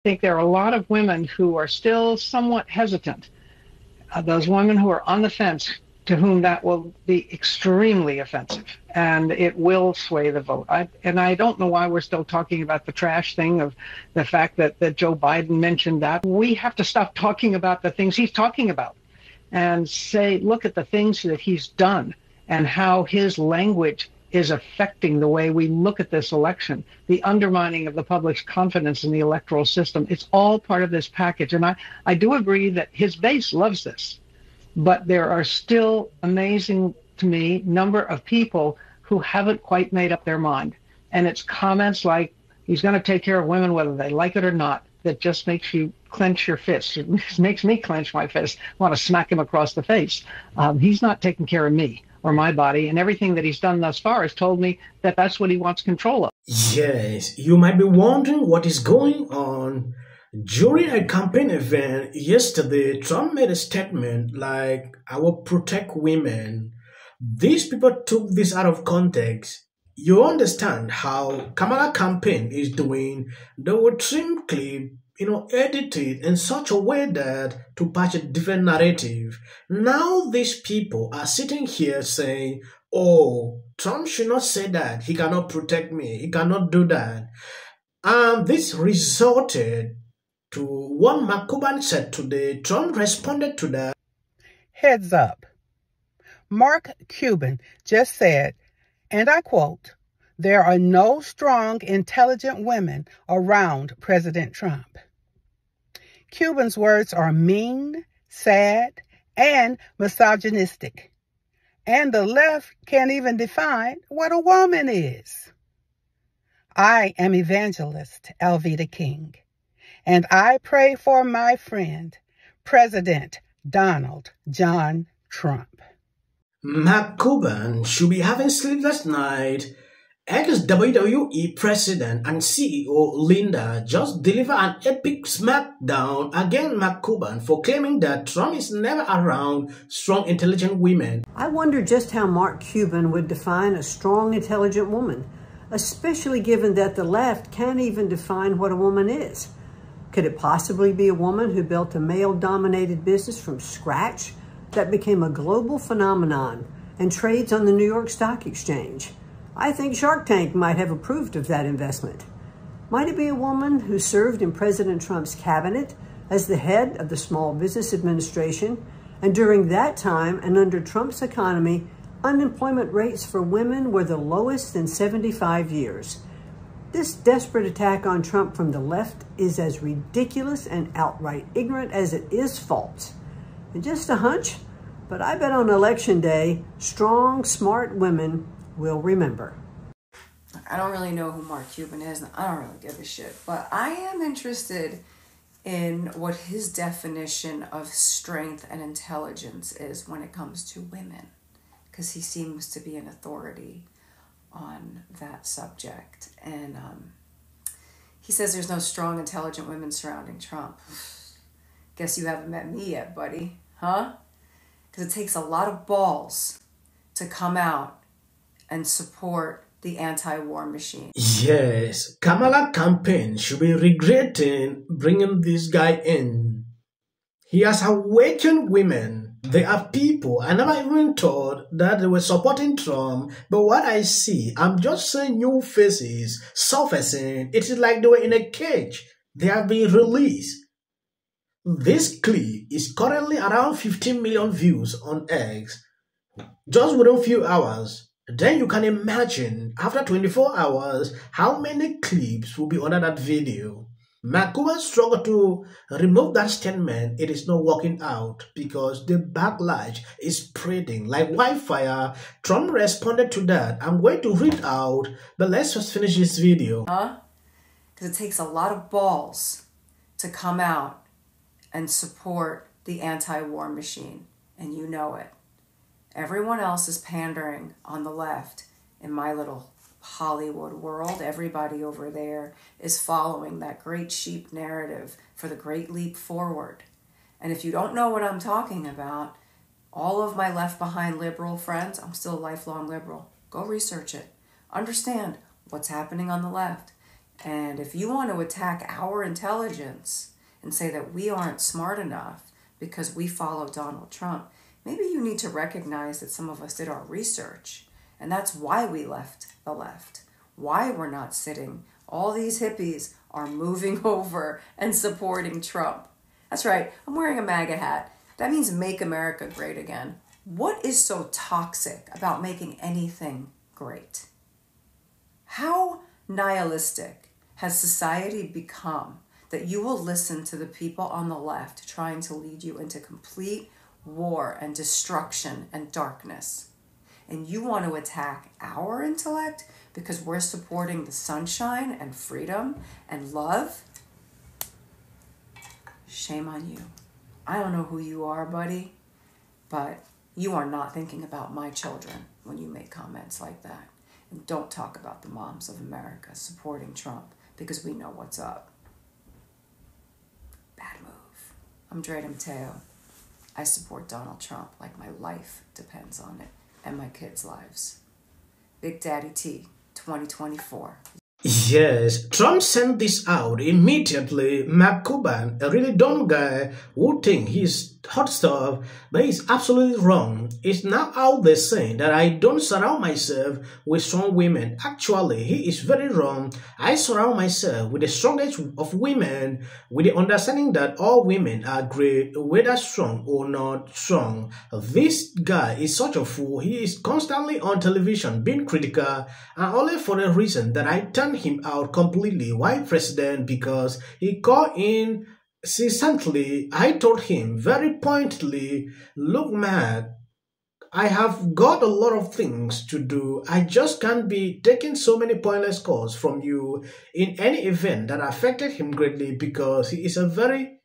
think there are a lot of women who are still somewhat hesitant, those women who are on the fence, to whom that will be extremely offensive, and it will sway the vote. I don't know why we're still talking about the trash thing of the fact that Joe Biden mentioned that. We have to stop talking about the things he's talking about and say, look at the things that he's done and how his language is affecting the way we look at this election, the undermining of the public's confidence in the electoral system. It's all part of this package. And I do agree that his base loves this, but there are still amazing, to me, number of people who haven't quite made up their mind. And it's comments like, he's going to take care of women whether they like it or not, that just makes you clench your fist. It makes me clench my fist, want to smack him across the face. He's not taking care of me or my body, and everything that he's done thus far has told me that that's what he wants control of. Yes, you might be wondering what is going on. During a campaign event yesterday, Trump made a statement like, I will protect women. These people took this out of context. You understand how Kamala campaign is doing. They will trim clip, edit it in such a way that to patch a different narrative. Now these people are sitting here saying, oh, Trump should not say that. He cannot protect me. He cannot do that. This resulted to what Mark Cuban said today. Trump responded to that. Heads up. Mark Cuban just said, and I quote, "There are no strong, intelligent women around President Trump." Cuban's words are mean, sad, and misogynistic. And the left can't even define what a woman is. I am evangelist Alveda King, and I pray for my friend, President Donald John Trump. Mark Cuban should be having sleepless night. Ex-WWE President and CEO Linda just delivered an epic smackdown against Mark Cuban for claiming that Trump is never around strong, intelligent women. I wonder just how Mark Cuban would define a strong, intelligent woman, especially given that the left can't even define what a woman is. Could it possibly be a woman who built a male-dominated business from scratch that became a global phenomenon and trades on the New York Stock Exchange? I think Shark Tank might have approved of that investment. Might it be a woman who served in President Trump's cabinet as the head of the Small Business Administration, and during that time and under Trump's economy, unemployment rates for women were the lowest in 75 years? This desperate attack on Trump from the left is as ridiculous and outright ignorant as it is false. And just a hunch, but I bet on Election Day, strong, smart women will remember. I don't really know who Mark Cuban is, and I don't really give a shit, but I am interested in what his definition of strength and intelligence is when it comes to women, because he seems to be an authority on that subject. And he says there's no strong, intelligent women surrounding Trump. Guess you haven't met me yet, buddy, huh? Because it takes a lot of balls to come out and support the anti-war machine. Yes, Kamala campaign should be regretting bringing this guy in. He has awakened women. There are people I never even thought that they were supporting Trump, but what I see, I'm just seeing new faces surfacing. It is like they were in a cage. They have been released. This clip is currently around 15 million views on X, just within a few hours. Then you can imagine, after 24 hours, how many clips will be under that video. Mark Cuban struggled to remove that statement. It is not working out because the backlash is spreading like wildfire. Trump responded to that. I'm going to read out, but let's just finish this video. Because it takes a lot of balls to come out and support the anti-war machine, and you know it. Everyone else is pandering on the left in my little Hollywood world. Everybody over there is following that great sheep narrative for the great leap forward. And if you don't know what I'm talking about, all of my left behind liberal friends, I'm still a lifelong liberal. Go research it. Understand what's happening on the left. And if you want to attack our intelligence and say that we aren't smart enough because we follow Donald Trump, maybe you need to recognize that some of us did our research. And that's why we left the left, why we're not sitting. All these hippies are moving over and supporting Trump. That's right, I'm wearing a MAGA hat. That means make America great again. What is so toxic about making anything great? How nihilistic has society become that you will listen to the people on the left trying to lead you into complete war and destruction and darkness? And you want to attack our intellect because we're supporting the sunshine and freedom and love? Shame on you. I don't know who you are, buddy, but you are not thinking about my children when you make comments like that. And don't talk about the moms of America supporting Trump because we know what's up. Bad move. I'm Dre Mateo. I support Donald Trump like my life depends on it and my kids' lives. Big Daddy T, 2024. Yes, Trump sent this out immediately. Mark Cuban, a really dumb guy who think he's hot stuff, but he's absolutely wrong. It's now out there saying that I don't surround myself with strong women. Actually, he is very wrong. I surround myself with the strongest of women, with the understanding that all women are great, whether strong or not strong. This guy is such a fool. He is constantly on television being critical, and only for the reason that I turned him out completely. Why president? Because he called in incessantly. I told him very pointedly, look man, I have got a lot of things to do. I just can't be taking so many pointless calls from you in any event that affected him greatly, because he is a very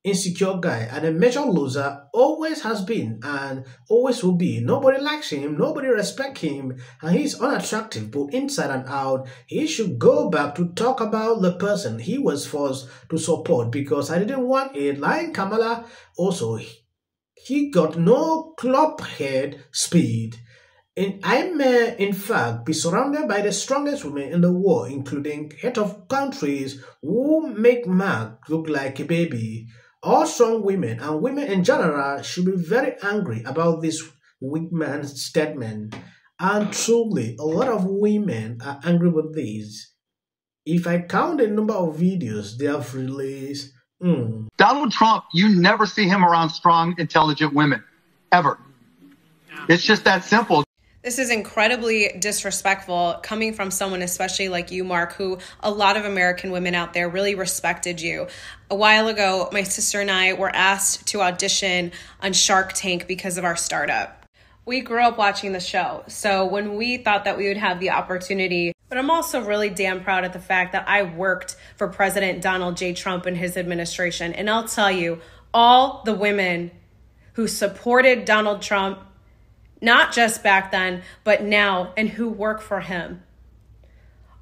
insecure guy and a major loser, always has been and always will be. Nobody likes him, nobody respects him, and he's unattractive both inside and out. He should go back to talk about the person he was forced to support, because I didn't want it. Like Kamala, also, he got no club head speed. And I may, in fact, be surrounded by the strongest women in the world, including head of countries who make Mark look like a baby. All strong women and women in general should be very angry about this weak man's statement. And truly, a lot of women are angry with this. If I count the number of videos they have released, Donald Trump, you never see him around strong, intelligent women, ever. It's just that simple. This is incredibly disrespectful coming from someone, especially like you, Mark, who a lot of American women out there really respected you. A while ago, my sister and I were asked to audition on Shark Tank because of our startup. We grew up watching the show, so when we thought that we would have the opportunity, but I'm also really damn proud of the fact that I worked for President Donald J. Trump and his administration. And I'll tell you, all the women who supported Donald Trump, not just back then, but now, and who work for him,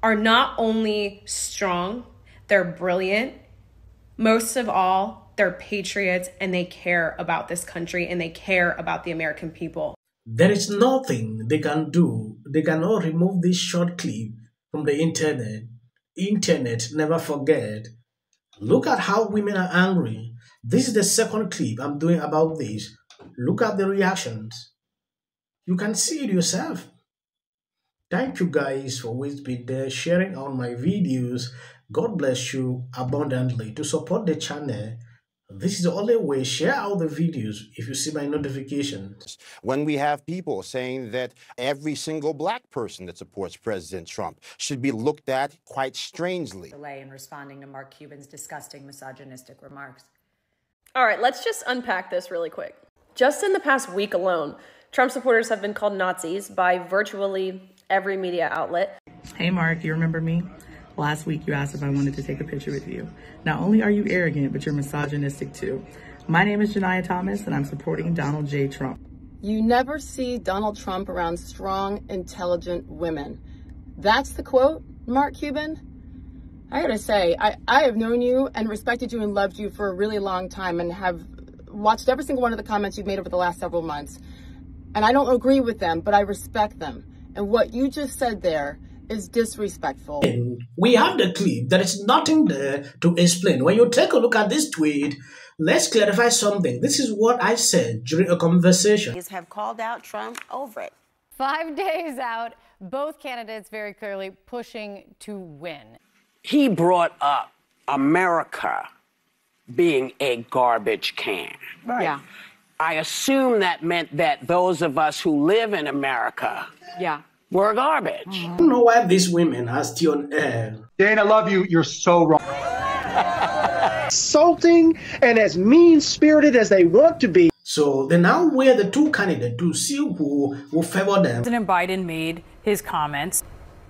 are not only strong, they're brilliant. Most of all, they're patriots, and they care about this country, and they care about the American people. There is nothing they can do. They cannot remove this short clip from the internet. Internet, never forget. Look at how women are angry. This is the second clip I'm doing about this. Look at the reactions. You can see it yourself. Thank you guys for always being there, sharing on my videos. God bless you abundantly. To support the channel, this is the only way. Share out the videos if you see my notifications. When we have people saying that every single black person that supports President Trump should be looked at quite strangely. Delay in responding to Mark Cuban's disgusting misogynistic remarks. All right, let's just unpack this really quick. Just in the past week alone, Trump supporters have been called Nazis by virtually every media outlet. Hey Mark, you remember me? Last week you asked if I wanted to take a picture with you. Not only are you arrogant, but you're misogynistic too. My name is Janiyah Thomas and I'm supporting Donald J. Trump. You never see Donald Trump around strong, intelligent women. That's the quote, Mark Cuban? I gotta say, I have known you and respected you and loved you for a really long time and have watched every single one of the comments you've made over the last several months. And I don't agree with them, but I respect them. And what you just said there is disrespectful. We have the clip. There is nothing there to explain. When you take a look at this tweet, let's clarify something. This is what I said during a conversation. Have called out Trump over it. 5 days out, both candidates very clearly pushing to win. He brought up America being a garbage can. Right. Yeah. I assume that meant that those of us who live in America were garbage. I don't know why these women are still on air. Dan, I love you. You're so wrong. Insulting and as mean-spirited as they want to be. So they now weigh the two candidates to see who will favor them. President Biden made his comments.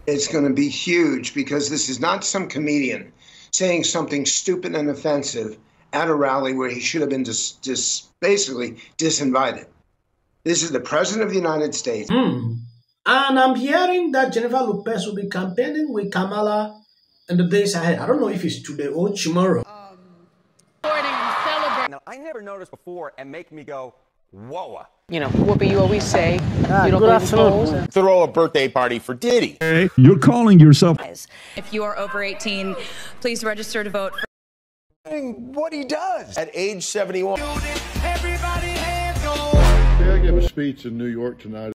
It's going to be huge because this is not some comedian saying something stupid and offensive at a rally where he should have been basically disinvited. This is the President of the United States. And I'm hearing that Jennifer Lopez will be campaigning with Kamala in the days ahead. I don't know if it's today or tomorrow. Now, I never noticed before and make me go, whoa. You know, Whoopi, you always say you don't believe in polls. Throw a birthday party for Diddy. Hey, you're calling yourself. If you are over 18, please register to vote. What he does at age 71. I gave a speech in New York tonight.